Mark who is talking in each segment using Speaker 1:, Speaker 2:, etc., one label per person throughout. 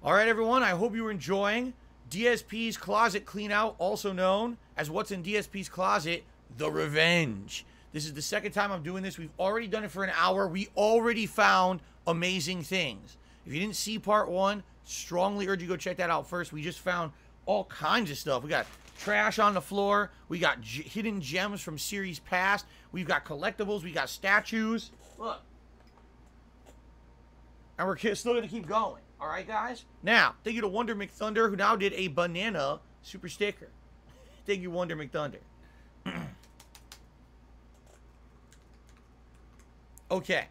Speaker 1: All right, everyone, I hope you were enjoying DSP's Closet Cleanout, also known as What's in DSP's Closet, The Revenge. This is the second time I'm doing this. We've already done it for an hour. We already found amazing things. If you didn't see part one, strongly urge you to go check that out first. We just found all kinds of stuff. We got trash on the floor. We got hidden gems from series past. We've got collectibles. We got statues. Look. And we're still going to keep going. All right, guys? Now, thank you to Wonder McThunder, who now did a banana super sticker. Thank you, Wonder McThunder. Okay.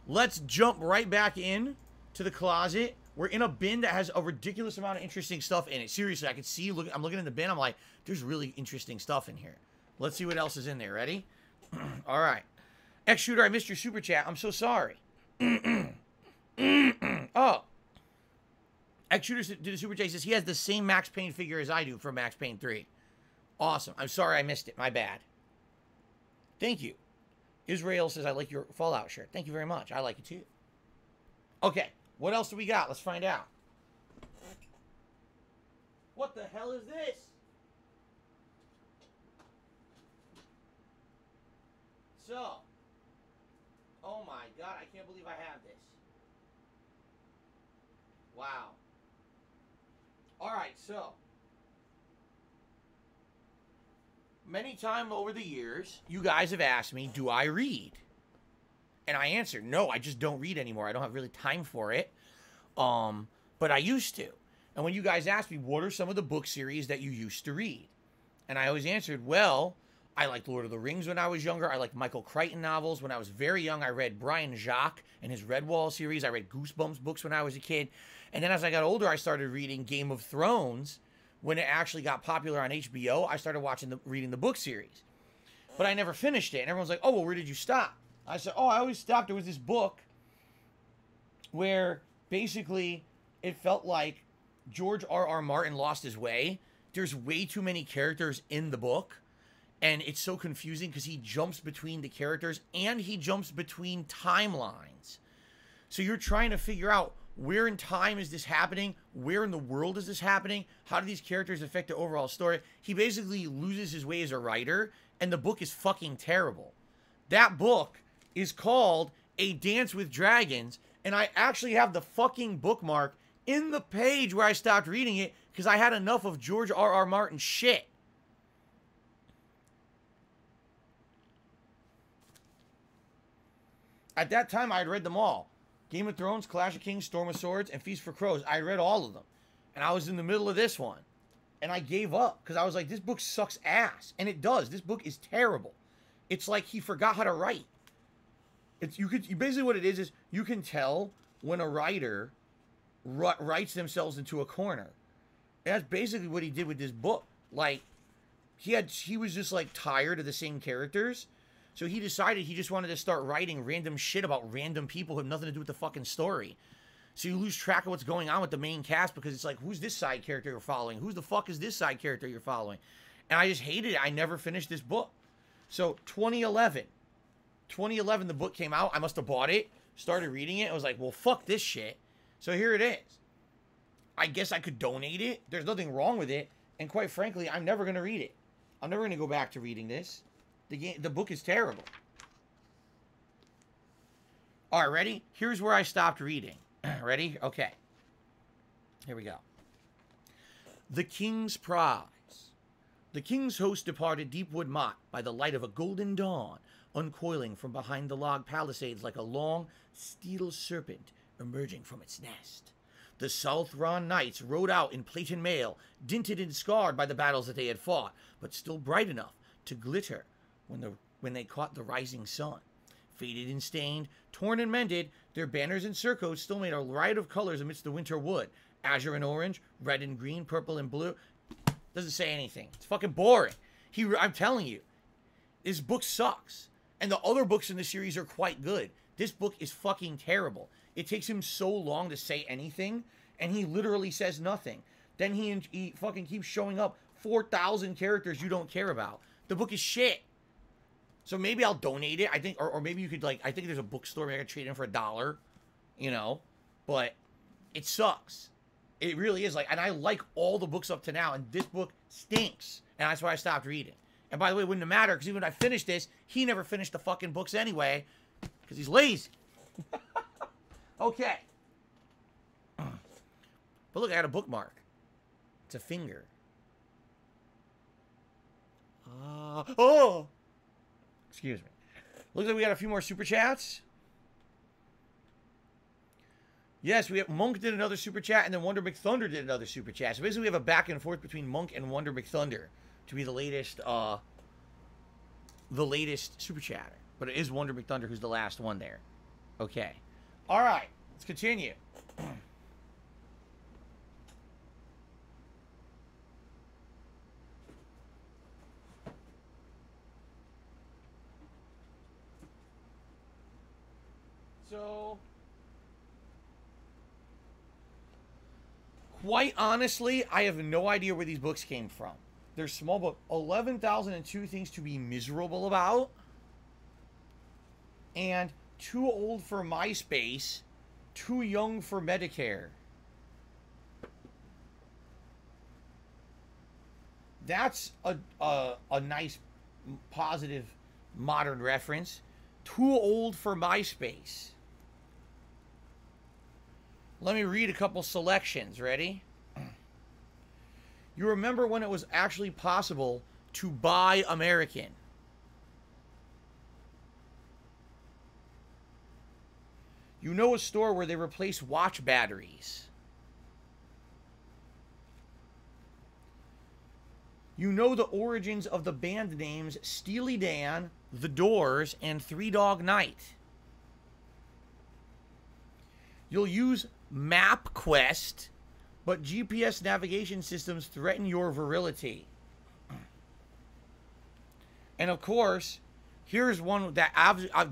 Speaker 1: Let's jump right back in to the closet. We're in a bin that has a ridiculous amount of interesting stuff in it. Seriously, I can see, I'm looking in the bin. I'm like, there's really interesting stuff in here. Let's see what else is in there. Ready? All right. X-Shooter, I missed your super chat. I'm so sorry. Oh. X-Shooter did a super chat. He says he has the same Max Payne figure as I do for Max Payne 3. Awesome. I'm sorry I missed it. My bad. Thank you. Israel says, I like your Fallout shirt. Thank you very much. I like it too. Okay. What else do we got? Let's find out. What the hell is this? So. Oh my God. I can't believe I have this. Wow. Alright, so. Many times over the years, you guys have asked me, do I read? And I answered, no, I just don't read anymore. I don't have really time for it. But I used to. And when you guys asked me, what are some of the book series that you used to read? And I always answered, well, I liked Lord of the Rings when I was younger. I liked Michael Crichton novels. When I was very young, I read Brian Jacques and his Redwall series. I read Goosebumps books when I was a kid. And then as I got older, I started reading Game of Thrones. When it actually got popular on HBO, I started reading the book series. But I never finished it. And everyone's like, oh, well, where did you stop? I said, oh, I always stopped. There was this book where basically it felt like George R.R. Martin lost his way. There's way too many characters in the book. And it's so confusing because he jumps between the characters and he jumps between timelines. So you're trying to figure out, where in time is this happening? Where in the world is this happening? How do these characters affect the overall story? He basically loses his way as a writer, and the book is fucking terrible. That book is called A Dance with Dragons, and I actually have the fucking bookmark in the page where I stopped reading it because I had enough of George R.R. Martin shit. At that time, I had read them all. Game of Thrones, Clash of Kings, Storm of Swords, and Feast for Crows. I read all of them. And I was in the middle of this one. And I gave up. Because I was like, this book sucks ass. And it does. This book is terrible. It's like he forgot how to write. Basically what it is you can tell when a writer writes themselves into a corner. And that's basically what he did with this book. Like, he was just like tired of the same characters. So he decided he just wanted to start writing random shit about random people who have nothing to do with the fucking story. So you lose track of what's going on with the main cast because it's like, who's this side character you're following? Who the fuck is this side character you're following? And I just hated it. I never finished this book. So 2011, the book came out. I must have bought it, started reading it. I was like, well, fuck this shit. So here it is. I guess I could donate it. There's nothing wrong with it. And quite frankly, I'm never going to read it. I'm never going to go back to reading this. The book is terrible. All right, ready? Here's where I stopped reading. Ready? Okay. Here we go. The King's Prize. The King's host departed Deepwood Mott by the light of a golden dawn, uncoiling from behind the log palisades like a long steel serpent emerging from its nest. The Southron knights rode out in plate and mail, dinted and scarred by the battles that they had fought, but still bright enough to glitter when they caught the rising sun. Faded and stained, torn and mended, their banners and surcoats still made a riot of colors amidst the winter wood. Azure and orange, red and green, purple and blue. Doesn't say anything. It's fucking boring. I'm telling you, this book sucks. And the other books in the series are quite good. This book is fucking terrible. It takes him so long to say anything, and he literally says nothing. Then he fucking keeps showing up 4,000 characters you don't care about. The book is shit. So maybe I'll donate it. I think, or maybe you could, like, I think there's a bookstore. Maybe I could trade in for $1, you know. But it sucks. It really is like, and I like all the books up to now, and this book stinks, and that's why I stopped reading. And by the way, it wouldn't have mattered, because even when I finished this, he never finished the fucking books anyway, because he's lazy. Okay. But look, I got a bookmark. It's a finger. Oh! Excuse me. Looks like we got a few more super chats. Yes, we have Monk did another super chat, and then Wonder McThunder did another super chat. So basically, we have a back and forth between Monk and Wonder McThunder to be the latest super chatter. But it is Wonder McThunder who's the last one there. Okay. All right. Let's continue. So, quite honestly, I have no idea where these books came from. They're small book. 11,002 Things to Be Miserable About. And Too Old for MySpace. Too Young for Medicare. That's a nice, positive, modern reference. Too Old for MySpace. Let me read a couple selections. Ready? You remember when it was actually possible to buy American? You know a store where they replace watch batteries? You know the origins of the band names Steely Dan, The Doors, and Three Dog Night? You'll use MapQuest, but GPS navigation systems threaten your virility. And of course, here's one that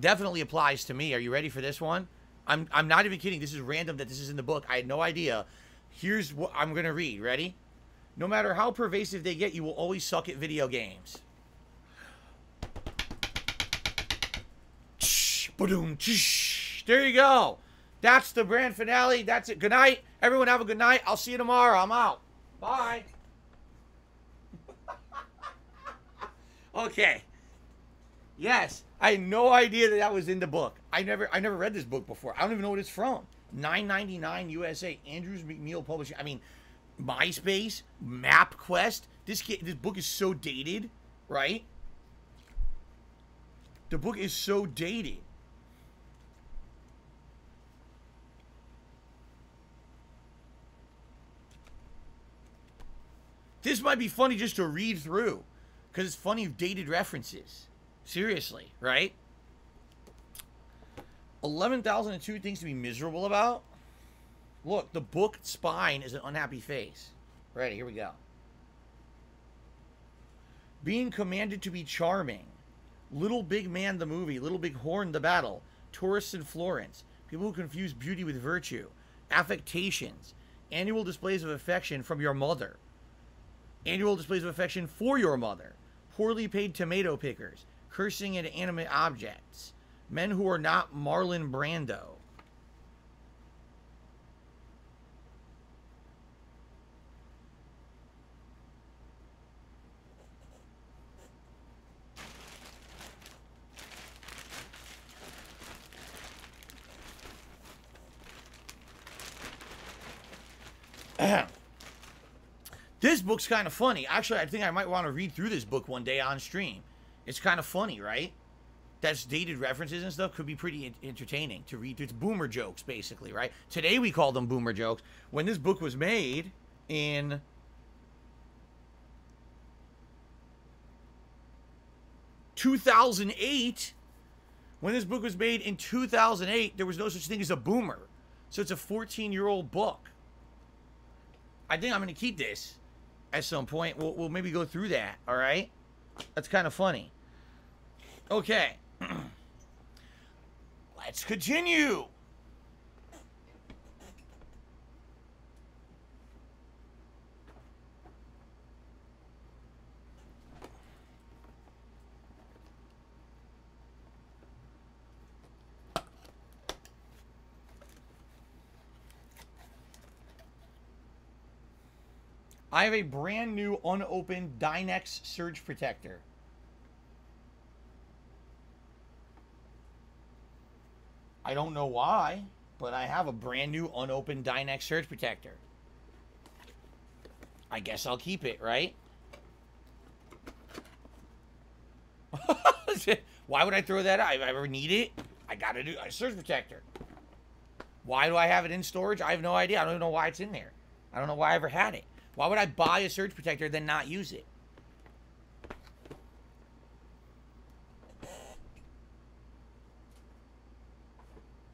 Speaker 1: definitely applies to me. Are you ready for this one? I'm not even kidding. This is random that this is in the book. I had no idea. Here's what I'm going to read. Ready? No matter how pervasive they get, you will always suck at video games. There you go. That's the grand finale. That's it. Good night. Everyone have a good night. I'll see you tomorrow. I'm out. Bye. Okay. Yes. I had no idea that that was in the book. I never read this book before. I don't even know what it's from. $9.99 USA. Andrews McNeil Publishing. I mean, MySpace, MapQuest. This book is so dated, right? The book is so dated. This might be funny just to read through, because it's funny dated references. Seriously, right? 11,002 Things to Be Miserable About. Look, the book spine is an unhappy face. Ready, here we go. Being Commanded to Be Charming. Little Big Man the Movie. Little Big Horn the Battle. Tourists in Florence. People who confuse beauty with virtue. Affectations. Annual displays of affection from your mother. Annual displays of affection for your mother. Poorly paid tomato pickers. Cursing at inanimate objects. Men who are not Marlon Brando. This book's kind of funny. Actually, I think I might want to read through this book one day on stream. It's kind of funny, right? That's dated references and stuff. Could be pretty entertaining to read through. It's boomer jokes, basically, right? Today we call them boomer jokes. When this book was made in 2008, when this book was made in 2008, there was no such thing as a boomer. So it's a 14-year-old book. I think I'm going to keep this at some point. We'll maybe go through that, all right? That's kind of funny. Okay. Let's continue. I have a brand new unopened Dynex Surge Protector. I don't know why, but I have a brand new unopened Dynex Surge Protector. I guess I'll keep it, right? Why would I throw that out? If I ever need it, I gotta do a surge protector. Why do I have it in storage? I have no idea. I don't even know why it's in there. I don't know why I ever had it. Why would I buy a surge protector then not use it?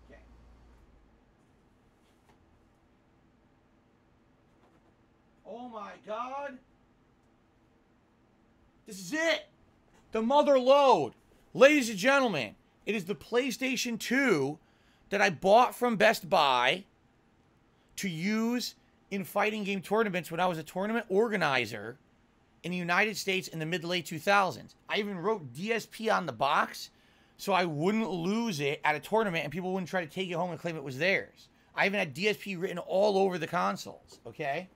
Speaker 1: Okay. Oh my God. This is it. The mother load. Ladies and gentlemen, it is the PlayStation 2 that I bought from Best Buy to use in fighting game tournaments when I was a tournament organizer in the United States in the mid to late 2000s. I even wrote DSP on the box so I wouldn't lose it at a tournament and people wouldn't try to take it home and claim it was theirs. I even had DSP written all over the consoles, okay?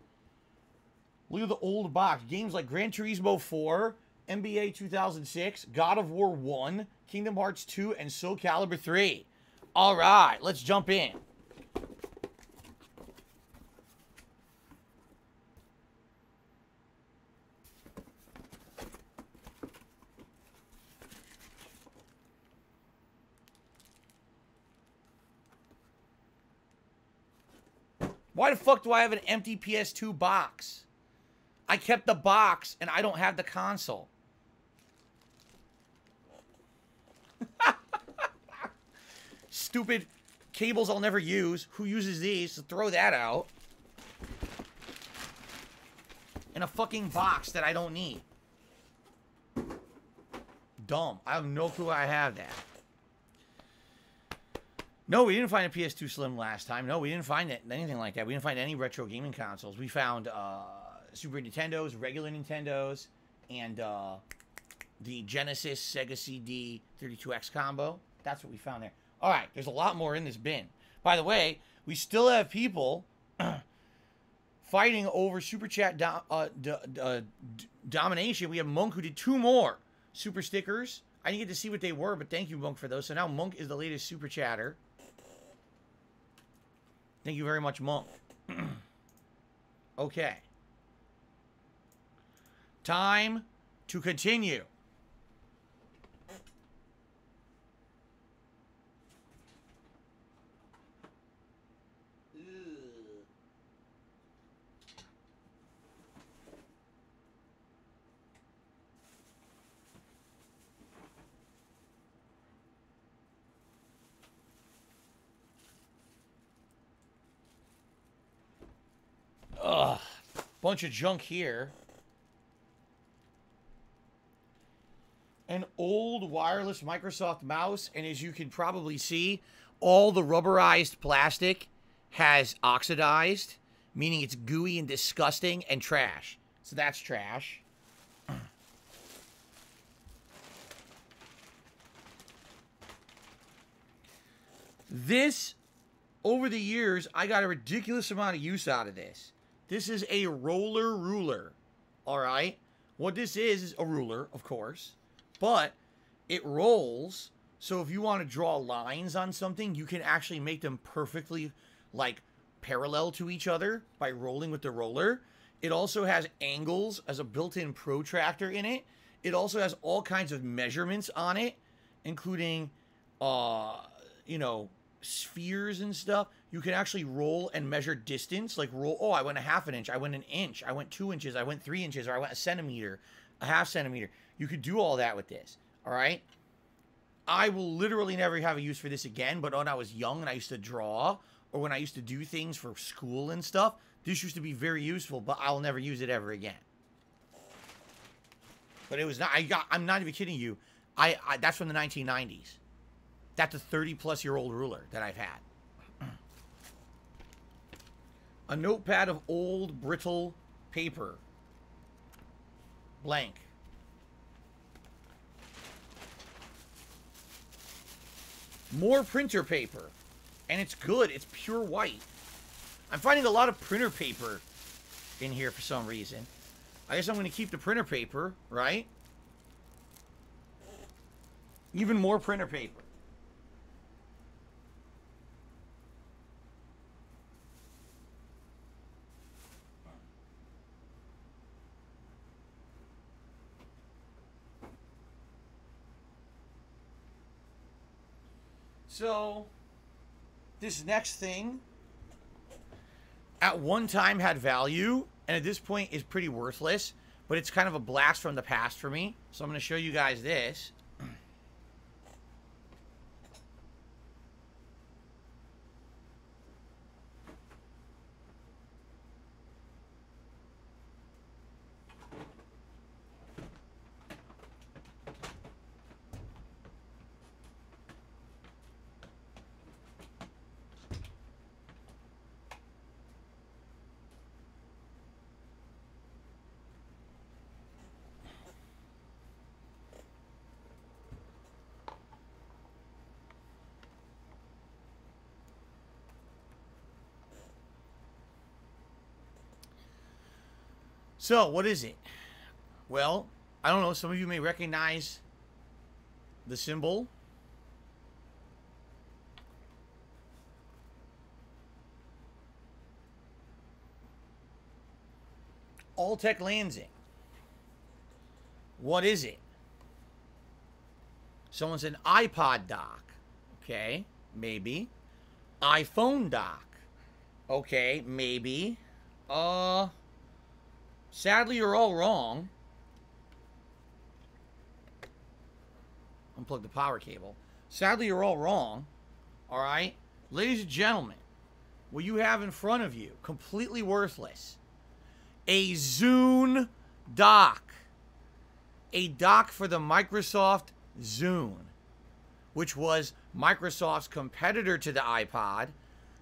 Speaker 1: Look at the old box. Games like Gran Turismo 4, NBA 2006, God of War 1, Kingdom Hearts 2, and Soul Calibur 3. All right, let's jump in. Why the fuck do I have an empty PS2 box? I kept the box and I don't have the console. Stupid cables I'll never use. Who uses these? So throw that out. In a fucking box that I don't need. Dumb. I have no clue why I have that. No, we didn't find a PS2 Slim last time. No, we didn't find anything like that. We didn't find any retro gaming consoles. We found Super Nintendos, regular Nintendos, and the Genesis Sega CD 32X combo. That's what we found there. All right, there's a lot more in this bin. By the way, we still have people fighting over Super Chat domination. We have Monk who did 2 more super stickers. I didn't get to see what they were, but thank you, Monk, for those. So now Monk is the latest super chatter. Thank you very much, Monk. Okay. Time to continue. Ugh. Bunch of junk here. An old wireless Microsoft mouse, and as you can probably see, all the rubberized plastic has oxidized, meaning it's gooey and disgusting and trash. So that's trash. This, over the years, I got a ridiculous amount of use out of this. This is a roller ruler, all right? What this is a ruler, of course, but it rolls, so if you want to draw lines on something, you can actually make them perfectly, like, parallel to each other by rolling with the roller. It also has angles as a built-in protractor in it. It also has all kinds of measurements on it, including, you know, spheres and stuff. You can actually roll and measure distance, like roll, oh, I went a half an inch, I went an inch, I went 2 inches, I went 3 inches, or I went a centimeter, a half centimeter. You could do all that with this, all right? I will literally never have a use for this again, but when I was young and I used to draw, or when I used to do things for school and stuff, this used to be very useful, but I'll never use it ever again. But it was not, I'm not even kidding you, that's from the 1990s. That's a 30-plus-year-old ruler that I've had. A notepad of old, brittle paper. Blank. More printer paper. And it's good. It's pure white. I'm finding a lot of printer paper in here for some reason. I guess I'm going to keep the printer paper, right? Even more printer paper. So, this next thing, at one time had value, and at this point is pretty worthless, but it's kind of a blast from the past for me. So I'm going to show you guys this. So, what is it? Well, I don't know. Some of you may recognize the symbol. Alltech Lansing. What is it? Someone said iPod dock. Okay, maybe. iPhone dock. Okay, maybe. Sadly, you're all wrong. Unplug the power cable. Sadly, you're all wrong. All right? Ladies and gentlemen, what you have in front of you, completely worthless. A Zune dock. A dock for the Microsoft Zune, which was Microsoft's competitor to the iPod.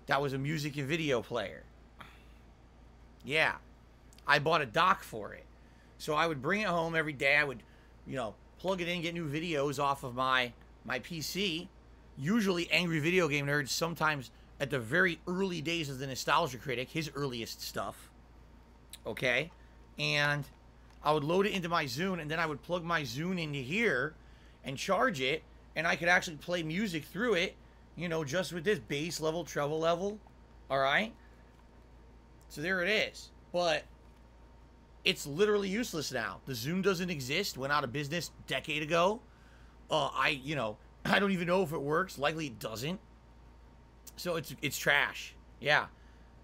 Speaker 1: That was a music and video player. Yeah. I bought a dock for it. So I would bring it home every day. I would, you know, plug it in, get new videos off of my PC. Usually Angry Video Game Nerd, sometimes at the very early days of the Nostalgia Critic, his earliest stuff. Okay? And I would load it into my Zune, and then I would plug my Zune into here and charge it, and I could actually play music through it, you know, just with this bass level, treble level. All right? So there it is. But it's literally useless now. The Zune doesn't exist. Went out of business a decade ago. I don't even know if it works. Likely it doesn't. So it's trash. Yeah.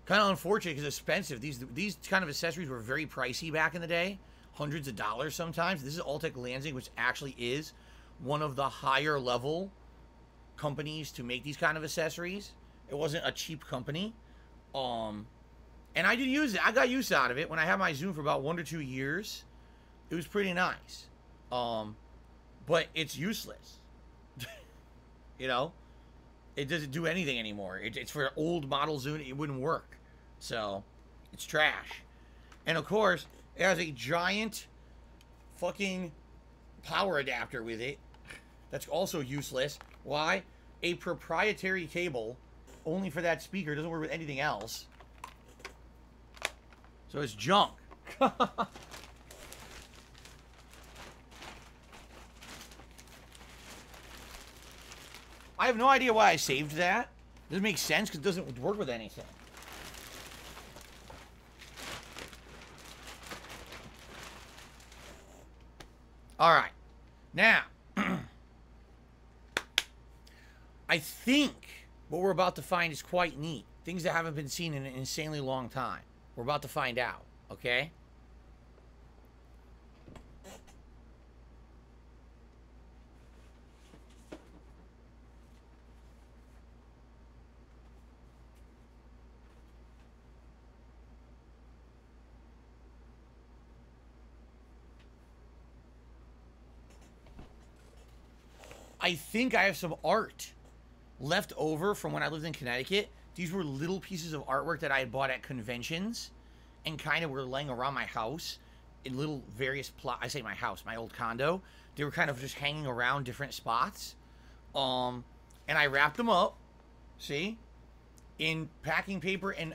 Speaker 1: Kind of unfortunate because it's expensive. These kind of accessories were very pricey back in the day. Hundreds of dollars sometimes. This is Alltech Lansing, which actually is one of the higher level companies to make these kind of accessories. It wasn't a cheap company. And I did use it. I got use out of it when I had my Zune for about 1 or 2 years. It was pretty nice. But it's useless. You know? It doesn't do anything anymore. It's for an old model Zune. It wouldn't work. So, it's trash. And of course, it has a giant fucking power adapter with it. That's also useless. Why? A proprietary cable only for that speaker. Doesn't work with anything else. So it's junk. I have no idea why I saved that. Doesn't make sense because it doesn't work with anything. Alright. Now, I think what we're about to find is quite neat. Things that haven't been seen in an insanely long time. We're about to find out, okay? I think I have some art left over from when I lived in Connecticut. These were little pieces of artwork that I had bought at conventions and kind of were laying around my house in little various I say my house, my old condo. They were kind of just hanging around different spots. And I wrapped them up, see, in packing paper and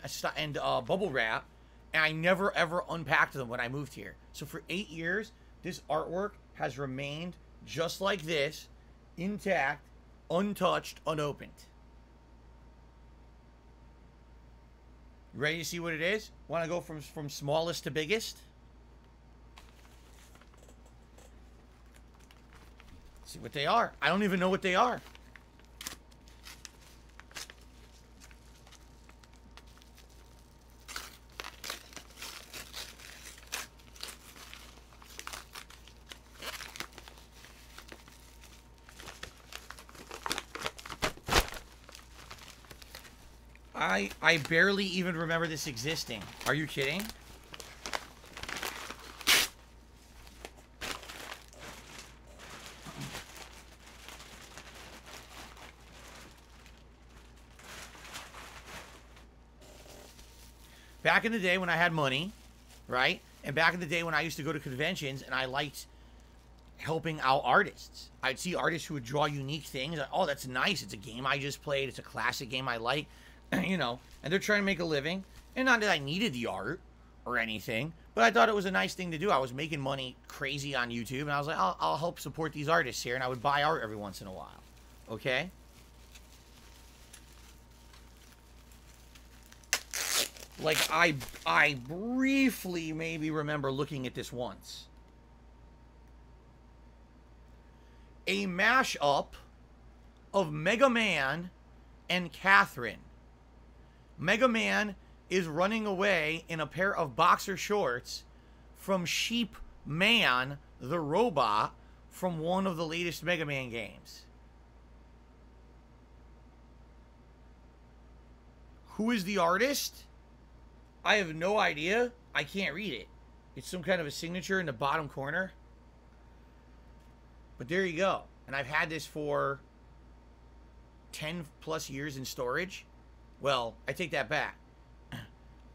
Speaker 1: bubble wrap, And I never, ever unpacked them when I moved here. So for 8 years, this artwork has remained just like this, intact, untouched, unopened. Ready to see what it is? Want to go from smallest to biggest? See what they are. I don't even know what they are. I barely even remember this existing. Are you kidding? Back in the day when I had money, right? And back in the day when I used to go to conventions and I liked helping out artists. I'd see artists who would draw unique things. Like, oh, that's nice. It's a game I just played. It's a classic game I like. You know, and they're trying to make a living. And not that I needed the art or anything, but I thought it was a nice thing to do. I was making money crazy on YouTube, and I was like, I'll help support these artists here, and I would buy art every once in a while. Okay? Like, I briefly maybe remember looking at this once. A mashup of Mega Man and Catherine. Mega Man is running away in a pair of boxer shorts from Sheep Man, the robot, from one of the latest Mega Man games. Who is the artist? I have no idea. I can't read it. It's some kind of a signature in the bottom corner. But there you go. And I've had this for 10 plus years in storage. Well, I take that back.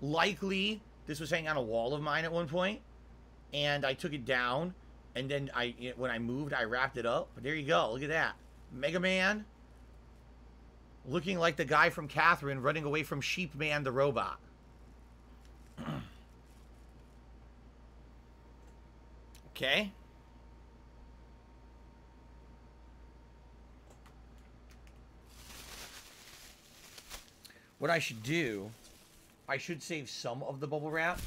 Speaker 1: Likely, this was hanging on a wall of mine at one point, and I took it down, and then when I moved, I wrapped it up. But there you go. Look at that. Mega Man looking like the guy from Catherine running away from Sheep Man, the robot. Okay. What I should do, I should save some of the bubble wrap.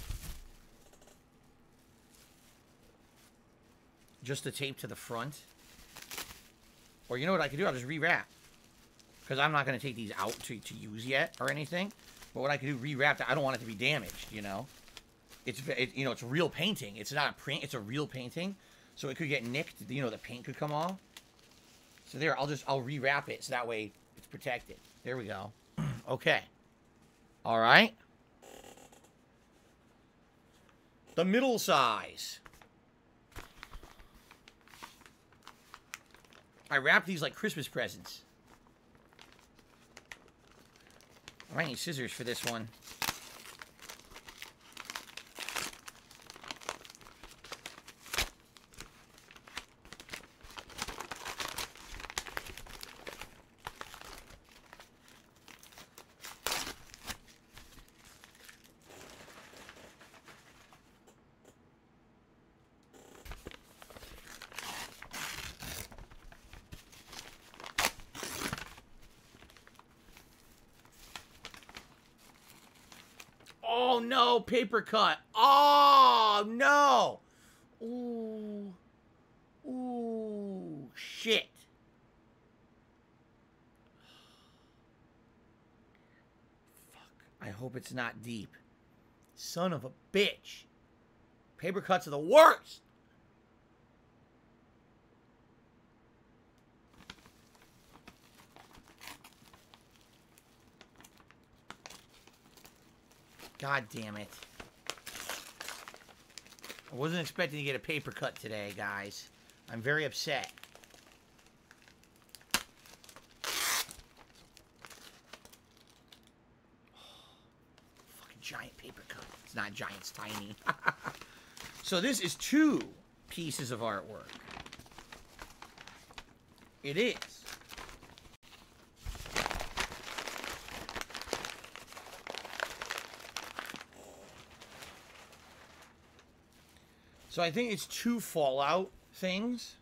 Speaker 1: Just the tape to the front. Or you know what I could do? I'll just rewrap. Because I'm not going to take these out to use yet or anything. But what I could do, rewrap it. I don't want it to be damaged, you know. It's a real painting. It's not a print. It's a real painting. So it could get nicked. You know, the paint could come off. So there, I'll rewrap it so that way it's protected. There we go. Okay. All right. The middle size. I wrap these like Christmas presents. I might need scissors for this one. Oh, no, paper cut. Oh, no. Ooh. Ooh, shit. Fuck. I hope it's not deep. Son of a bitch. Paper cuts are the worst. God damn it. I wasn't expecting to get a paper cut today, guys. I'm very upset. Fucking giant paper cut. It's not giant, it's tiny. So this is 2 pieces of artwork. It is. So I think it's 2 Fallout things.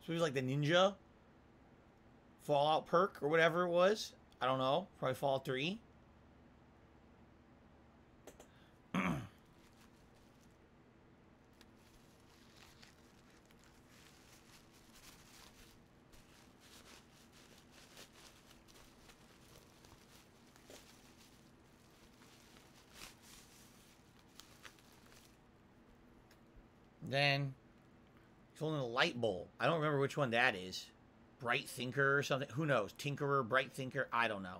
Speaker 1: So it was like the Ninja Fallout perk or whatever it was. I don't know. Probably Fallout 3. Then it's only a light bulb. I don't remember which one that is. Bright Thinker or something. Who knows? Tinkerer, Bright Thinker. I don't know.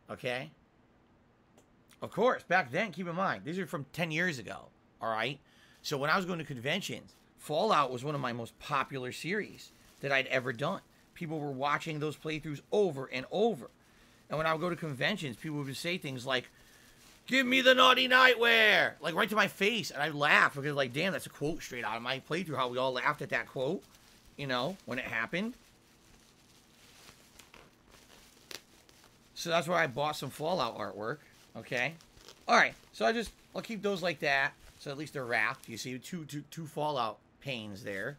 Speaker 1: Okay. Of course, back then, keep in mind, these are from 10 years ago. All right. So when I was going to conventions, Fallout was one of my most popular series that I'd ever done. People were watching those playthroughs over and over. And when I would go to conventions, people would say things like, "Give me the naughty nightwear!" Like right to my face. And I'd laugh because, like, damn, that's a quote straight out of my playthrough. How we all laughed at that quote, you know, when it happened. So that's why I bought some Fallout artwork. Okay. All right. So I'll keep those like that. So at least they're wrapped. You see two Fallout panes there.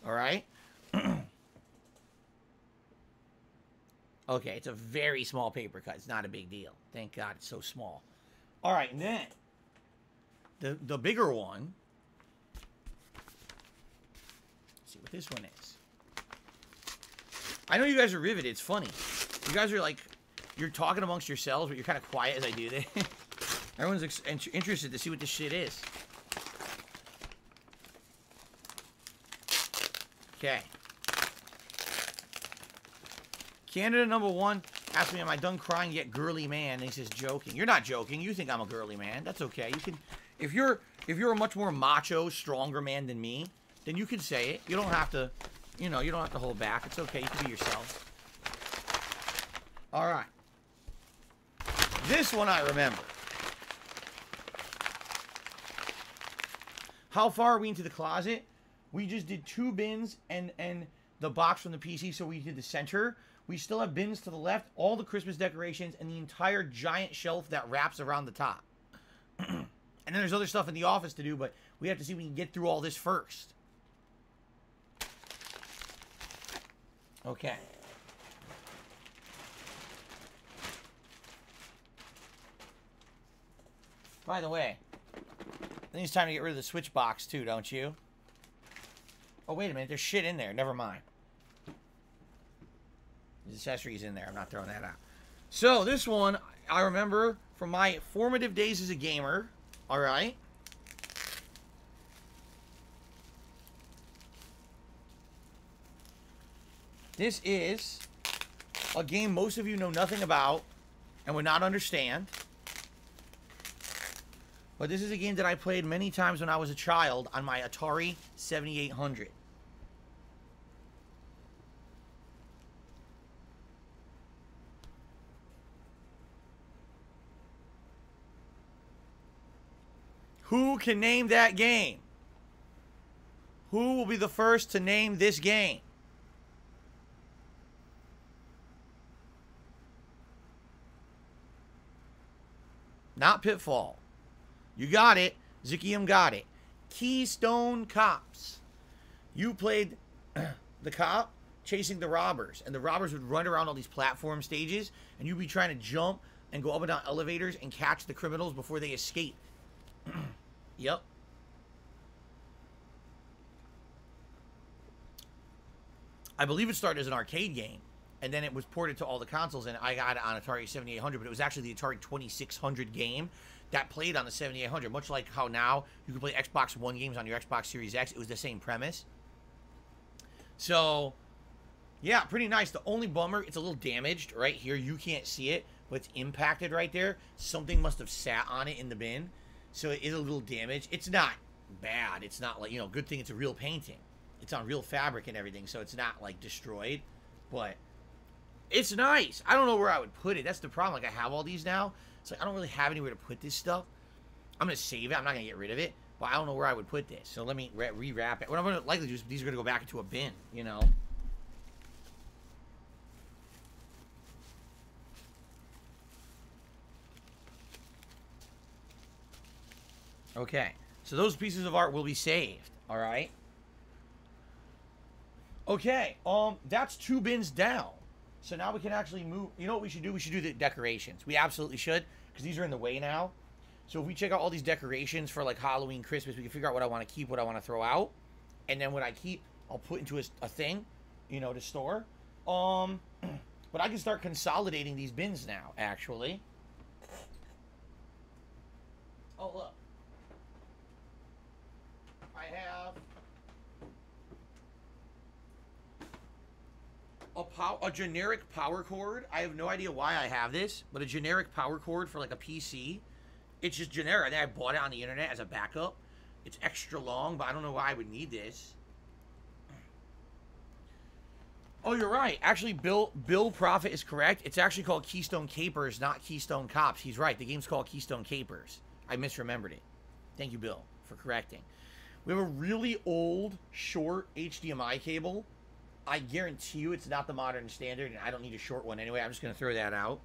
Speaker 1: All right. Okay. It's a very small paper cut. It's not a big deal. Thank God it's so small. All right. And then the bigger one. Let's see what this one is. I know you guys are riveted. It's funny. You guys are like, you're talking amongst yourselves, but you're kind of quiet as I do this. Everyone's interested to see what this shit is. Okay. Canada #1 asked me, "Am I done crying yet, girly man?" And he says, "Joking." You're not joking. You think I'm a girly man. That's okay. You can, if you're a much more macho, stronger man than me, then you can say it. You don't have to, you know, you don't have to hold back. It's okay. You can be yourself. All right. This one I remember. How far are we into the closet? We just did 2 bins and the box from the PC, so we did the center. We still have bins to the left, all the Christmas decorations, and the entire giant shelf that wraps around the top. And then there's other stuff in the office to do, but we have to see if we can get through all this first. Okay. By the way, I think it's time to get rid of the Switch box too, don't you? Oh, wait a minute. There's shit in there. Never mind. There's accessories in there. I'm not throwing that out. So, this one, I remember from my formative days as a gamer. All right. This is a game most of you know nothing about and would not understand. But this is a game that I played many times when I was a child on my Atari 7800. Who can name that game? Who will be the first to name this game? Not Pitfall. You got it. Zikium got it. Keystone Cops. You played the cop chasing the robbers, and the robbers would run around all these platform stages, and you'd be trying to jump and go up and down elevators and catch the criminals before they escape. Yep. I believe it started as an arcade game, and then it was ported to all the consoles, and I got it on Atari 7800, but it was actually the Atari 2600 game that played on the 7800, much like how now you can play Xbox One games on your Xbox Series X. It was the same premise. So, yeah, pretty nice. The only bummer, it's a little damaged right here. You can't see it, but it's impacted right there. Something must have sat on it in the bin, so it is a little damaged. It's not bad. It's not like, you know, good thing it's a real painting. It's on real fabric and everything, so it's not, like, destroyed, but it's nice. I don't know where I would put it. That's the problem. Like, I have all these now. It's like, I don't really have anywhere to put this stuff. I'm going to save it. I'm not going to get rid of it. But I don't know where I would put this. So let me rewrap it. What I'm going to likely do is these are going to go back into a bin, you know. Okay. So those pieces of art will be saved. All right. Okay. That's 2 bins down. So now we can actually move. You know what we should do? We should do the decorations. We absolutely should, because these are in the way now. So if we check out all these decorations for like Halloween, Christmas, we can figure out what I want to keep, what I want to throw out. And then what I keep, I'll put into a thing, you know, to store. But I can start consolidating these bins now, actually. Oh, look. I have a generic power cord. I have no idea why I have this, but a generic power cord for like a PC. It's just generic. I think I bought it on the internet as a backup. It's extra long, but I don't know why I would need this. Oh, you're right. Actually, Bill Prophet is correct. It's actually called Keystone Capers, not Keystone Cops. He's right. The game's called Keystone Capers. I misremembered it. Thank you, Bill, for correcting. We have a really old, short HDMI cable. I guarantee you it's not the modern standard, and I don't need a short one anyway. I'm just going to throw that out.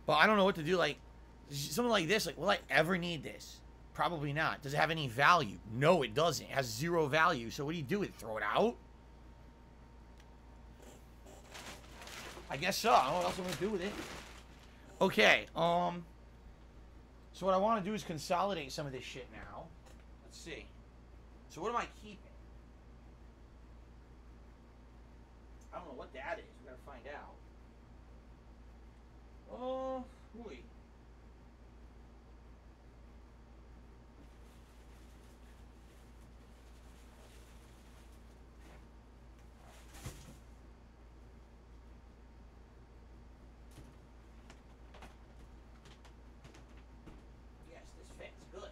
Speaker 1: But I don't know what to do. Like, something like this, like, will I ever need this? Probably not. Does it have any value? No, it doesn't. It has 0 value. So what do you do with it? Throw it out? I guess so. I don't know what else I'm going to do with it. Okay, so what I want to do is consolidate some of this shit now. Let's see. So what am I keeping? I don't know what that is. We're going to find out. Oh, boy. Yes, this fits good.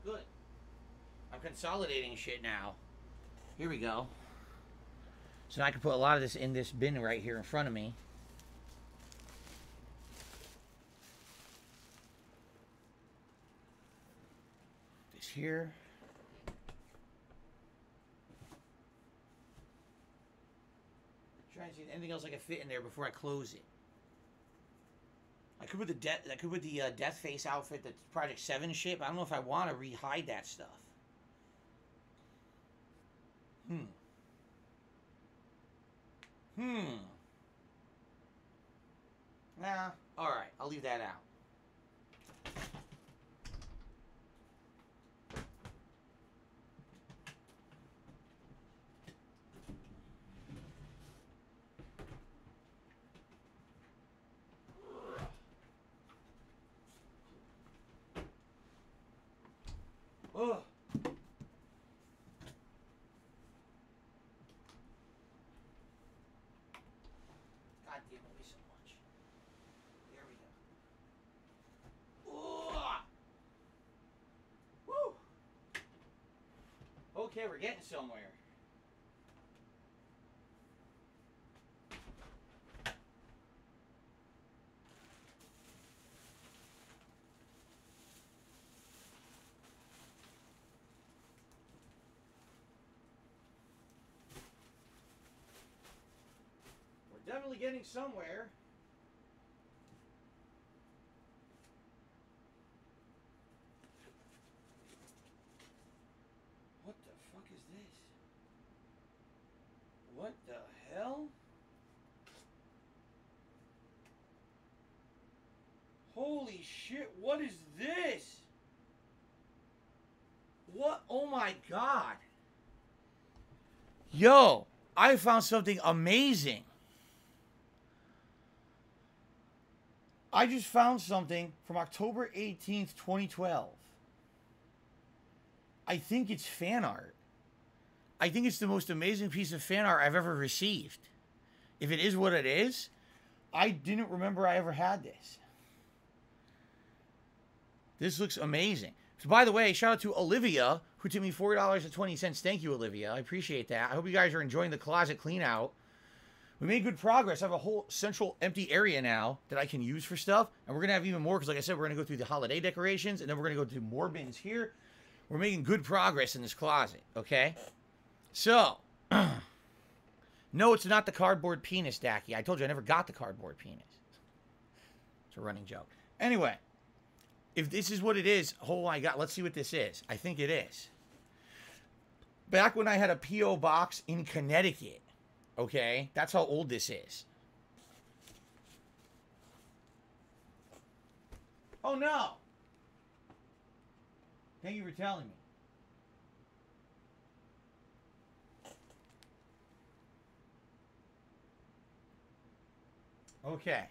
Speaker 1: Good. I'm consolidating shit now. Here we go. So now I can put a lot of this in this bin right here in front of me. This here. Trying to see anything else I can fit in there before I close it. I could put the Death Face outfit, that's Project 7 shit, but I don't know if I want to re-hide that stuff. Nah, alright, I'll leave that out. Ugh. God damn it, so much. There we go. Woo! Okay, we're getting somewhere. Definitely getting somewhere. What the fuck is this? What the hell? Holy shit, what is this? What? Oh my god. Yo, I found something amazing. I just found something from October 18th, 2012. I think it's fan art. I think it's the most amazing piece of fan art I've ever received. If it is what it is, I didn't remember I ever had this. This looks amazing. So, by the way, shout out to Olivia, who took me $4.20. Thank you, Olivia. I appreciate that. I hope you guys are enjoying the closet clean out. We made good progress. I have a whole central empty area now that I can use for stuff. And we're going to have even more because, like I said, we're going to go through the holiday decorations. And then we're going to go through more bins here. We're making good progress in this closet, okay? So, no, it's not the cardboard penis, Dacky. I told you I never got the cardboard penis. It's a running joke. Anyway, if this is what it is, oh my God, let's see what this is. I think it is. Back when I had a P.O. box in Connecticut, okay? That's how old this is. Oh, no. Thank you for telling me. Okay.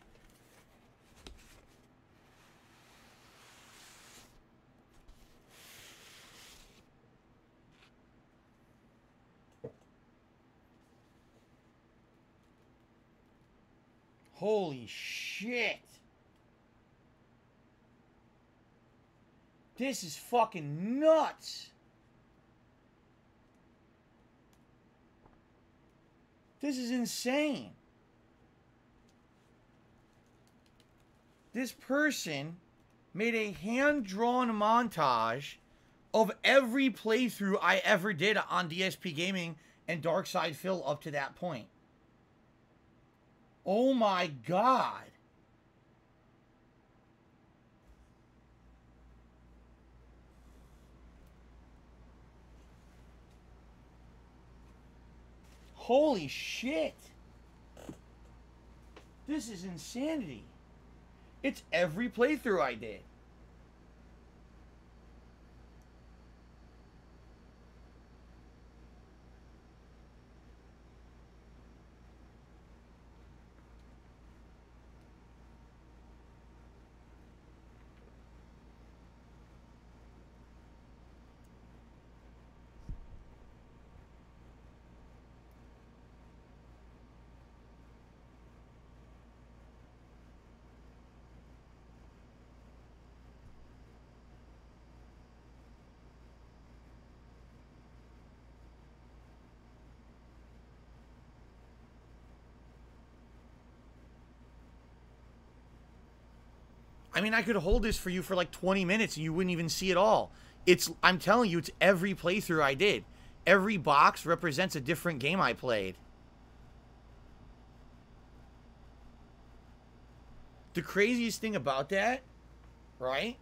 Speaker 1: Holy shit. This is fucking nuts. This is insane. This person made a hand-drawn montage of every playthrough I ever did on DSPGaming and Darkside Phil up to that point. Oh my God. Holy shit. This is insanity. It's every playthrough I did. I mean, I could hold this for you for like 20 minutes and you wouldn't even see it all. I'm telling you, it's every playthrough I did. Every box represents a different game I played. The craziest thing about that, right?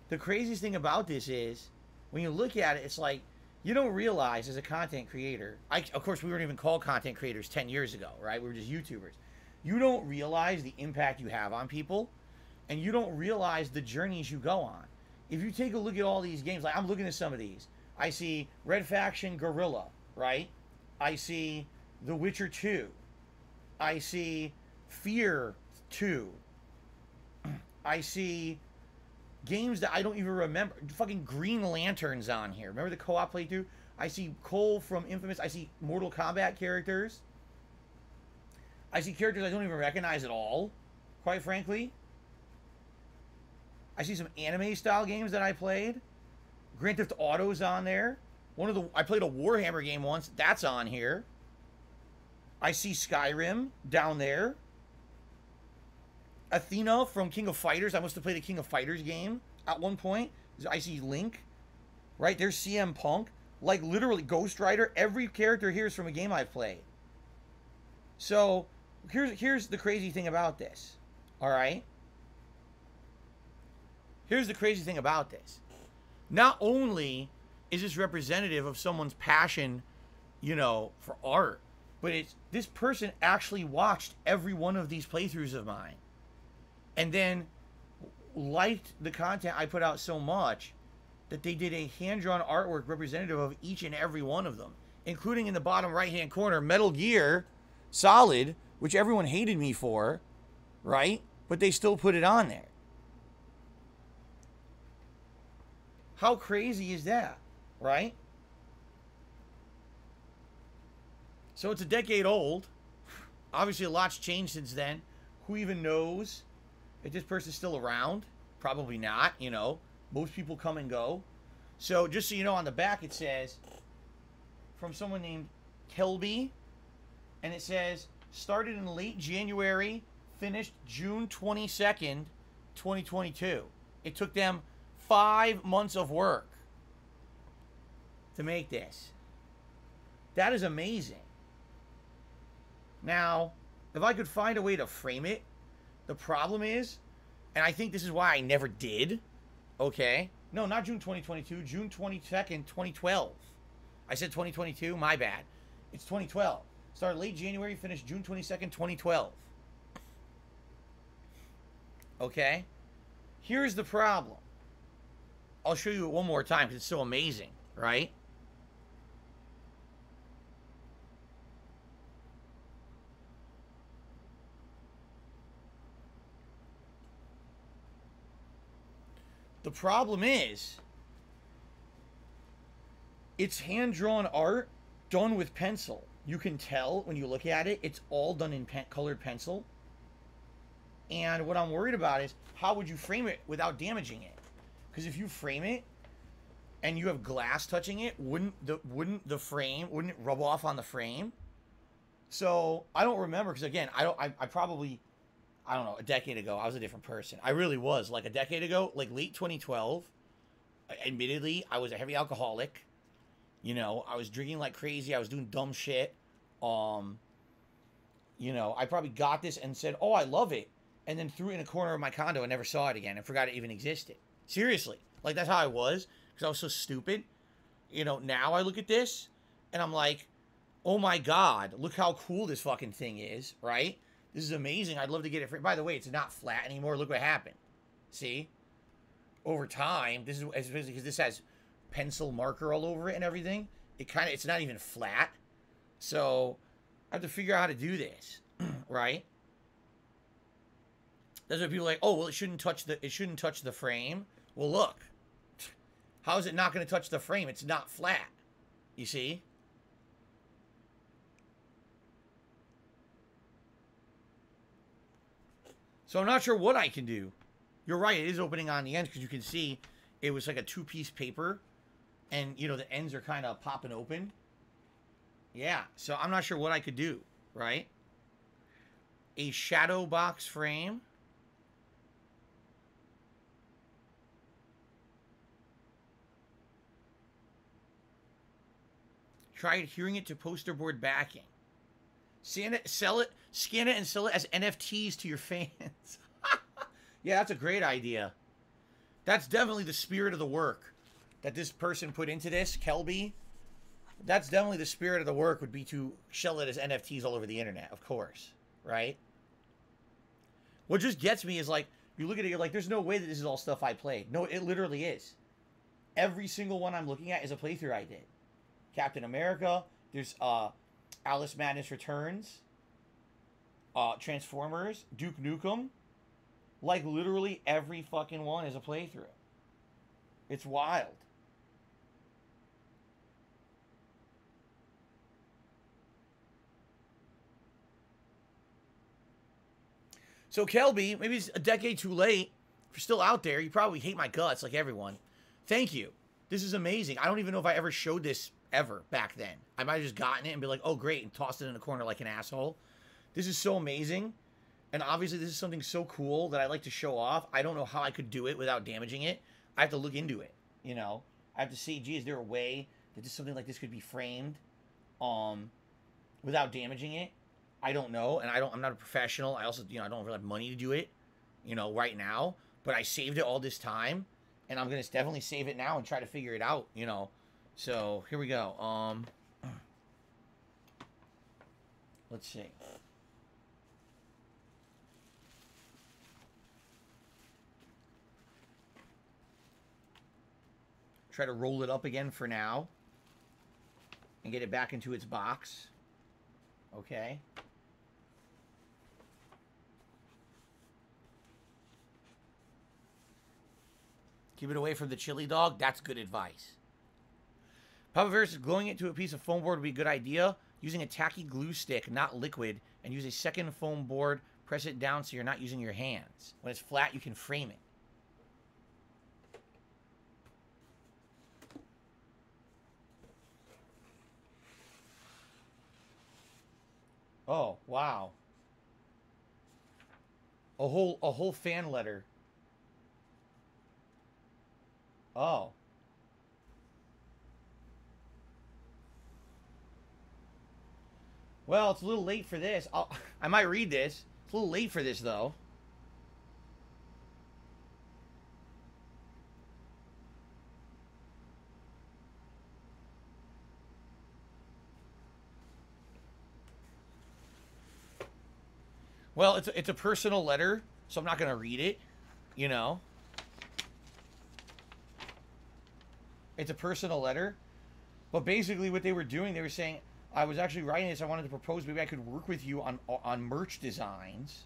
Speaker 1: The craziest thing about this is, when you look at it, it's like, you don't realize as a content creator, of course, we weren't even called content creators 10 years ago, right? We were just YouTubers. You don't realize the impact you have on people. And you don't realize the journeys you go on. If you take a look at all these games, like I'm looking at some of these. I see Red Faction Guerrilla, right? I see The Witcher 2. I see Fear 2. I see games that I don't even remember. Fucking Green Lantern's on here. Remember the co-op playthrough? I see Cole from Infamous. I see Mortal Kombat characters. I see characters I don't even recognize at all, quite frankly. I see some anime-style games that I played. Grand Theft Auto's on there. I played a Warhammer game once. That's on here. I see Skyrim down there. Athena from King of Fighters. I must have played a King of Fighters game at one point. I see Link. Right? There's CM Punk. Like, literally, Ghost Rider. Every character here is from a game I've played. So, here's the crazy thing about this. Alright? Here's the crazy thing about this. Not only is this representative of someone's passion, you know, for art, but this person actually watched every one of these playthroughs of mine. And then liked the content I put out so much that they did a hand-drawn artwork representative of each and every one of them, including in the bottom right-hand corner, Metal Gear Solid, which everyone hated me for, right? But they still put it on there. How crazy is that, right? So it's a decade old. Obviously, a lot's changed since then. Who even knows if this person's still around? Probably not, you know. Most people come and go. So just so you know, on the back it says, from someone named Kelby, and it says, started in late January, finished June 22nd, 2022. It took them 5 months of work to make this. That is amazing. Now, if I could find a way to frame it, the problem is, and I think this is why I never did, okay? No, not June 2022, June 22nd, 2012. I said 2022, my bad. It's 2012. Started late January, finished June 22nd, 2012. Okay? Here's the problem. I'll show you it one more time because it's so amazing, right? The problem is, it's hand-drawn art done with pencil. You can tell when you look at it, it's all done in colored pencil. And what I'm worried about is, how would you frame it without damaging it? Because if you frame it and you have glass touching it, wouldn't it rub off on the frame? So I don't remember, because again, I probably, I don't know, a decade ago, I was a different person. I really was. Like a decade ago, like late 2012, admittedly, I was a heavy alcoholic. You know, I was drinking like crazy. I was doing dumb shit. You know, I probably got this and said, oh, I love it. And then threw it in a corner of my condo and never saw it again and forgot it even existed. Seriously. Like, that's how I was, because I was so stupid. You know, now I look at this and I'm like, oh my God, look how cool this fucking thing is, right? This is amazing. I'd love to get it free. By the way, it's not flat anymore. Look what happened. See? Over time, this is especially because this has pencil marker all over it and everything. It's not even flat. So I have to figure out how to do this, right? That's what people are like, oh, well, it shouldn't touch the frame. Well, look. How is it not going to touch the frame? It's not flat. You see? So I'm not sure what I can do. You're right, it is opening on the ends, because you can see it was like a two-piece paper. And, you know, the ends are kind of popping open. Yeah, so I'm not sure what I could do, right? A shadow box frame. Try adhering it to poster board backing. Scan it, scan it and sell it as NFTs to your fans. Yeah, that's a great idea. That's definitely the spirit of the work that this person put into this, Kelby. That's definitely the spirit of the work, would be to sell it as NFTs all over the internet, of course, right? What just gets me is, like, you look at it, you're like, there's no way that this is all stuff I played. No, it literally is. Every single one I'm looking at is a playthrough I did. Captain America, there's Alice Madness Returns, Transformers, Duke Nukem. Like, literally every fucking one is a playthrough. It's wild. So, Kelby, maybe it's a decade too late. If you're still out there, you probably hate my guts like everyone. Thank you. This is amazing. I don't even know if I ever showed this ever back then. I might have just gotten it and be like, oh, great, and tossed it in a corner like an asshole. This is so amazing. And obviously, this is something so cool that I like to show off. I don't know how I could do it without damaging it. I have to look into it, you know. I have to see, gee, is there a way that just something like this could be framed without damaging it? I don't know, and I'm not a professional. I also, you know, I don't really have money to do it, you know, right now. But I saved it all this time, and I'm going to definitely save it now and try to figure it out, you know. So, here we go. Let's see. Try to roll it up again for now and get it back into its box. Okay. Keep it away from the chili dog. That's good advice. Papa Bear says gluing it to a piece of foam board would be a good idea. Using a tacky glue stick, not liquid, and use a second foam board. Press it down so you're not using your hands. When it's flat, you can frame it. Oh, wow. A whole fan letter. Oh. Well, it's a little late for this. I might read this. It's a little late for this, though. Well, it's a personal letter, so I'm not going to read it, you know. It's a personal letter. But basically what they were doing, they were saying, I was actually writing this, I wanted to propose maybe I could work with you on merch designs.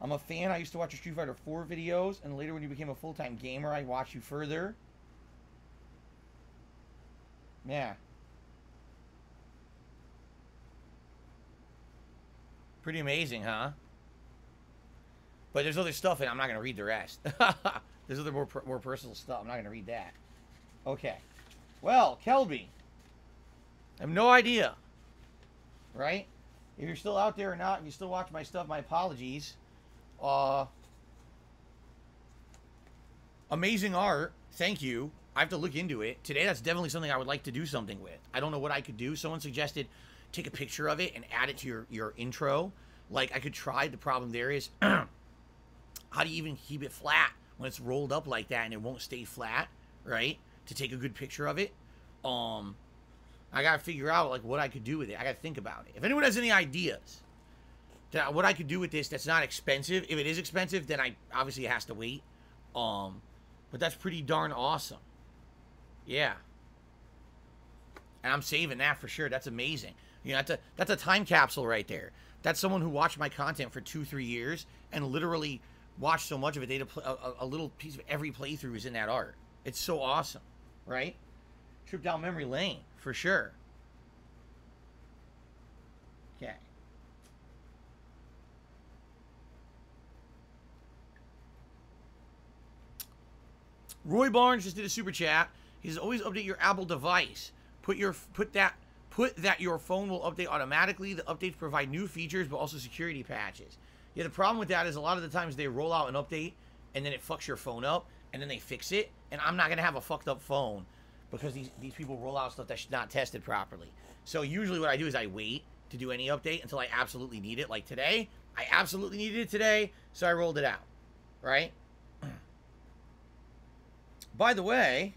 Speaker 1: I'm a fan. I used to watch your Street Fighter 4 videos, and later when you became a full-time gamer, I watched you further. Yeah. Pretty amazing, huh? But there's other stuff, and I'm not going to read the rest. There's other more personal stuff. I'm not going to read that. Okay. Well, Kelby. I have no idea. Right? If you're still out there or not, if you still watch my stuff, my apologies. Amazing art. Thank you. I have to look into it. Today, that's definitely something I would like to do something with. I don't know what I could do. Someone suggested take a picture of it and add it to your intro. Like, I could try. The problem there is... how do you even keep it flat when it's rolled up like that and it won't stay flat, right? To take a good picture of it. I gotta figure out like what I could do with it. I gotta think about it. If anyone has any ideas that what I could do with this that's not expensive, if it is expensive, then obviously it has to wait. But that's pretty darn awesome. Yeah. And I'm saving that for sure. That's amazing. You know, that's a time capsule right there. That's someone who watched my content for 2-3 years and literally watched so much of it. They had a little piece of every playthrough is in that art. It's so awesome, right? Trip down memory lane, for sure. Okay. Roy Barnes just did a super chat. He says, always update your Apple device. Put that your phone will update automatically. The updates provide new features, but also security patches. Yeah, the problem with that is a lot of the times they roll out an update, and then it fucks your phone up, and then they fix it, and I'm not going to have a fucked up phone because these people roll out stuff that's not tested properly. So usually what I do is I wait to do any update until I absolutely need it. Like today, I absolutely needed it today, so I rolled it out, right? By the way,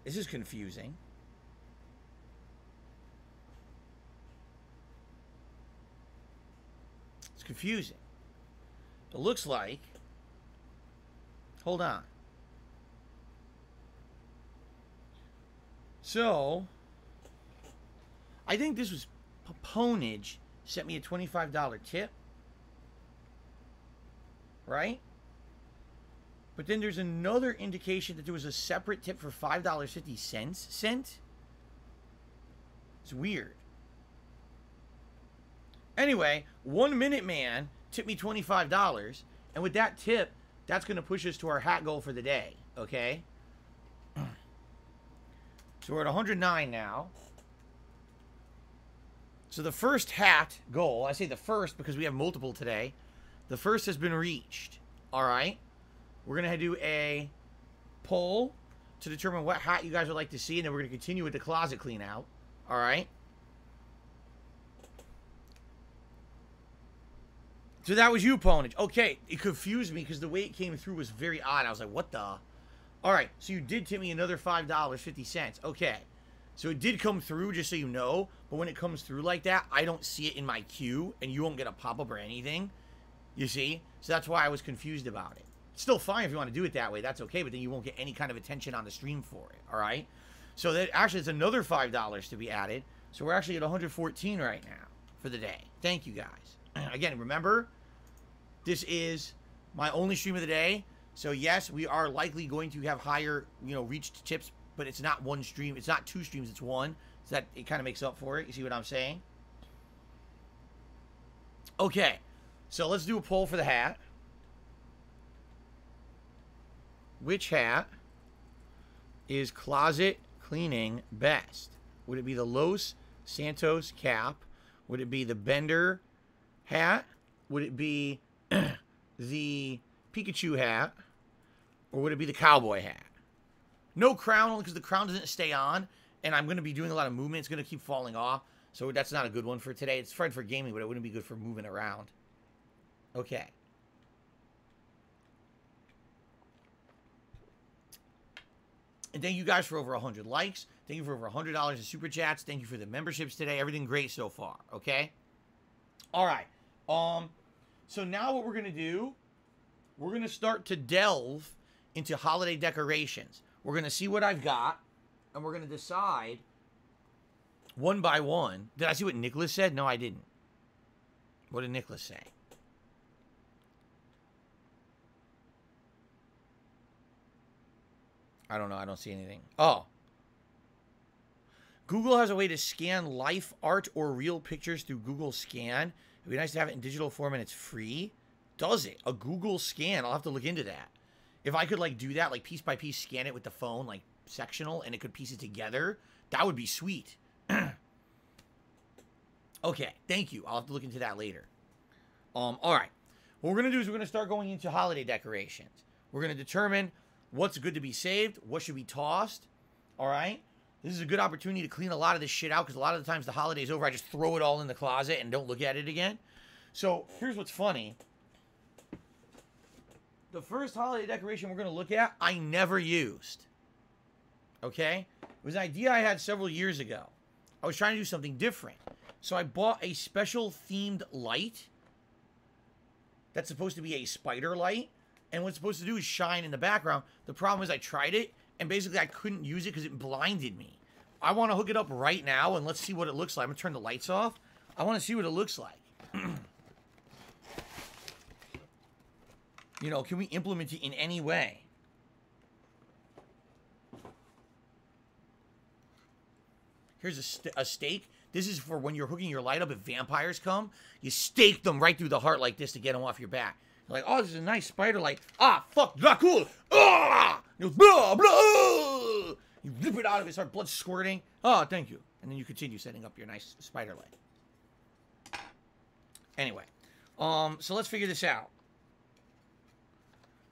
Speaker 1: this is confusing. It's confusing. It looks like... Hold on. So, I think this was... Paponage sent me a $25 tip. Right? But then there's another indication that there was a separate tip for $5.50. It's weird. Anyway, 1 Minute Man tipped me $25. And with that tip, that's going to push us to our hat goal for the day. Okay? So we're at 109 now. So the first hat goal, I say the first because we have multiple today. The first has been reached. All right? We're going to do a poll to determine what hat you guys would like to see, and then we're going to continue with the closet clean out. All right? So that was you, Ponage. Okay, it confused me because the way it came through was very odd. I was like, what the? All right, so you did tip me another $5.50. Okay. So it did come through, just so you know, but when it comes through like that, I don't see it in my queue, and you won't get a pop-up or anything. You see? So that's why I was confused about it. It's still fine if you want to do it that way. That's okay, but then you won't get any kind of attention on the stream for it, all right? So that actually it's another $5 to be added. So we're actually at 114 right now for the day. Thank you, guys. Again, remember, this is my only stream of the day. So, yes, we are likely going to have higher, reached tips, but it's not one stream. It's not two streams. It's one. So that it kind of makes up for it. You see what I'm saying? Okay. So let's do a poll for the hat. Which hat is closet cleaning best? Would it be the Los Santos cap? Would it be the Bender hat? Would it be the Pikachu hat? Or would it be the cowboy hat? No crown, only because the crown doesn't stay on, and I'm going to be doing a lot of movement. It's going to keep falling off, so that's not a good one for today. It's fun for gaming, but it wouldn't be good for moving around. Okay. And thank you guys for over 100 likes. Thank you for over $100 in super chats. Thank you for the memberships today. Everything great so far, okay? All right. So now what we're going to do, we're going to start to delve into holiday decorations. We're going to see what I've got, and we're going to decide one by one. Did I see what Nicholas said? No, I didn't. What did Nicholas say? I don't know. I don't see anything. Oh. Google has a way to scan life art or real pictures through Google Scan. It'd be nice to have it in digital form and it's free. Does it? A Google Scan. I'll have to look into that. If I could, like, do that, like, piece by piece, scan it with the phone, like, sectional, and it could piece it together, that would be sweet. Okay, thank you. I'll have to look into that later. All right. What we're going to do is we're going to start going into holiday decorations. We're going to determine what's good to be saved, what should be tossed, all right? This is a good opportunity to clean a lot of this shit out because a lot of the times the holiday's over, I just throw it all in the closet and don't look at it again. So here's what's funny. The first holiday decoration we're going to look at, I never used. Okay? It was an idea I had several years ago. I was trying to do something different. So I bought a special themed light that's supposed to be a spider light. And what it's supposed to do is shine in the background. The problem is I tried it, and basically I couldn't use it because it blinded me. I want to hook it up right now, and let's see what it looks like. I'm going to turn the lights off. I want to see what it looks like. You know, can we implement it in any way? Here's a stake. This is for when you're hooking your light up. If vampires come, you stake them right through the heart like this to get them off your back. You're like, oh, this is a nice spider light. Ah, fuck, Dracula. Ah! You blah, blah. You rip it out of his heart, blood squirting. Oh, thank you. And then you continue setting up your nice spider light. Anyway, so let's figure this out.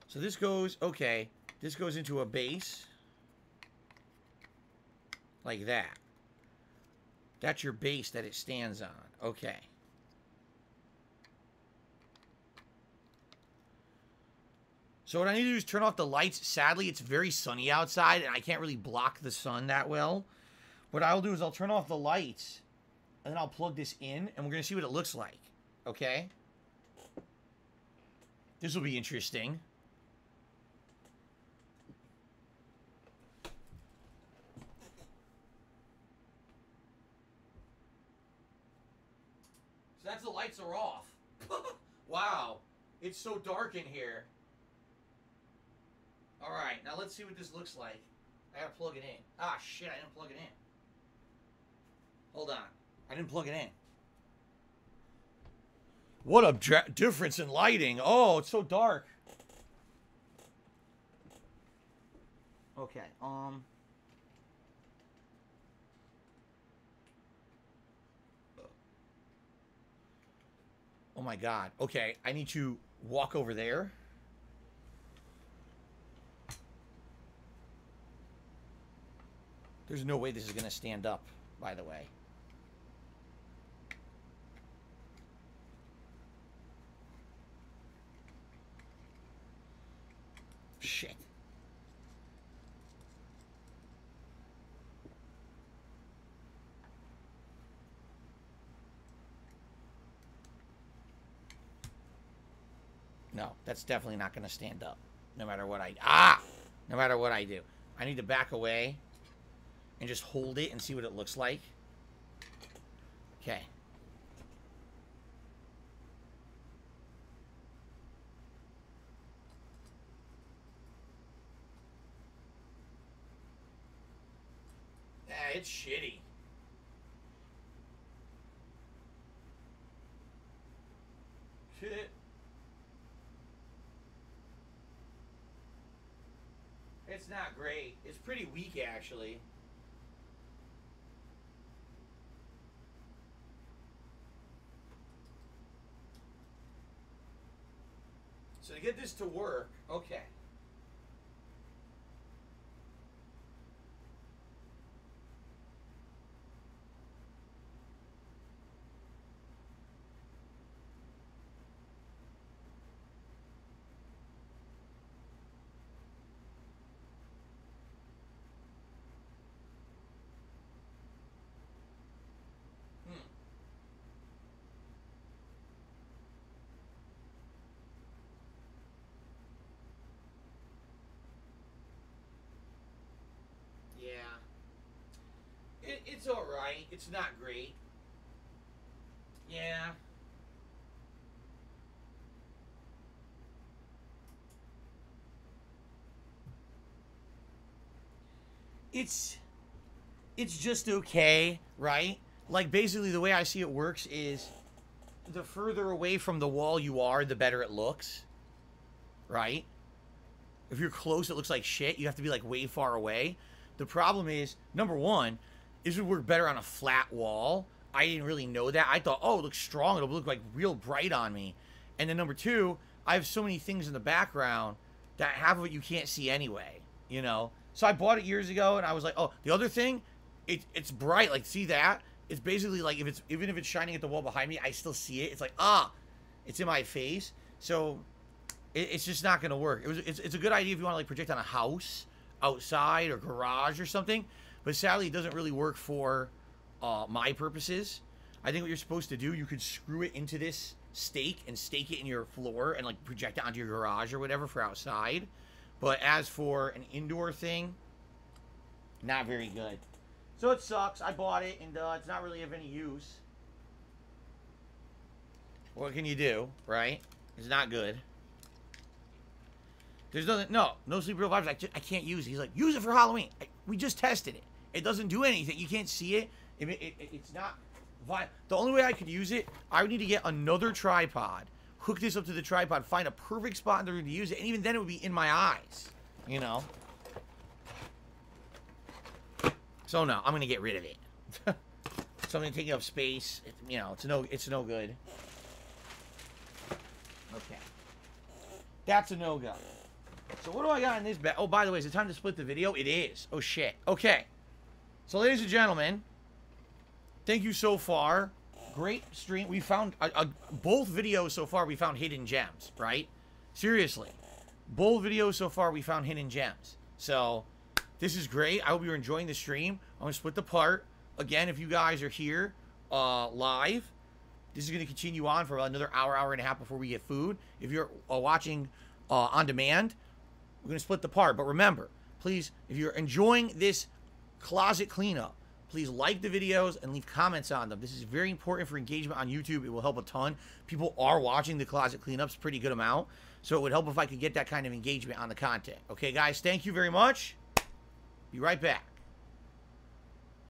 Speaker 1: So this goes, okay, this goes into a base. Like that. That's your base that it stands on. Okay. So what I need to do is turn off the lights. Sadly, it's very sunny outside, and I can't really block the sun that well. What I'll do is I'll turn off the lights, and then I'll plug this in, and we're going to see what it looks like. Okay? This will be interesting. So that's the lights are off. Wow. It's so dark in here. Alright, now let's see what this looks like. I gotta plug it in. Ah, shit, I didn't plug it in. Hold on. I didn't plug it in. What a difference in lighting. Oh, it's so dark. Okay, oh my god. Okay, I need to walk over there. There's no way this is going to stand up, by the way. Shit. No, that's definitely not going to stand up. No matter what no matter what I do. I need to back away and just hold it and see what it looks like. Okay. Yeah, it's shitty. Shit. it's not great. It's pretty weak, actually. So to get this to work, okay. It's alright. It's not great. Yeah. It's just okay, right? Like, basically, the way I see it works is the further away from the wall you are, the better it looks, right? If you're close, it looks like shit. You have to be, like, way far away. The problem is, number one, this would work better on a flat wall. I didn't really know that. I thought, oh, it looks strong. It'll look, like, real bright on me. And then number two, I have so many things in the background that half of it you can't see anyway, you know? So I bought it years ago, and I was like, oh, the other thing, it's bright. Like, see that? It's basically like, even if it's shining at the wall behind me, I still see it. It's like, it's in my face. So it's just not going to work. It's a good idea if you want to, like, project on a house, outside, or garage or something. But sadly, it doesn't really work for my purposes. I think what you're supposed to do, you could screw it into this stake and stake it in your floor and, like, project it onto your garage or whatever for outside. But as for an indoor thing, not very good. So it sucks. I bought it, and it's not really of any use. What can you do, right? It's not good. There's nothing. No Sleep Real Vibes. I can't use it. He's like, use it for Halloween. We just tested it. It doesn't do anything. You can't see it. It's not viable. The only way I could use it, I would need to get another tripod, hook this up to the tripod, find a perfect spot in the room to use it, and even then it would be in my eyes, you know? So no, I'm going to get rid of it. Something taking up space, you know, it's no good. Okay. That's a no-go. So what do I got in this bag? Oh, by the way, is it time to split the video? It is. Oh, shit. Okay. So, ladies and gentlemen, thank you so far. Great stream. We found, both videos so far, we found hidden gems, right? Seriously. Both videos so far, we found hidden gems. So, this is great. I hope you're enjoying the stream. I'm going to split the part. Again, if you guys are here live, this is going to continue on for another hour and a half before we get food. If you're watching on demand, we're going to split the part. But remember, please, if you're enjoying this closet cleanup, please like the videos and leave comments on them. This is very important for engagement on YouTube. It will help a ton. People are watching the closet cleanups, pretty good amount. So it would help if I could get that kind of engagement on the content. Okay, guys, thank you very much. Be right back.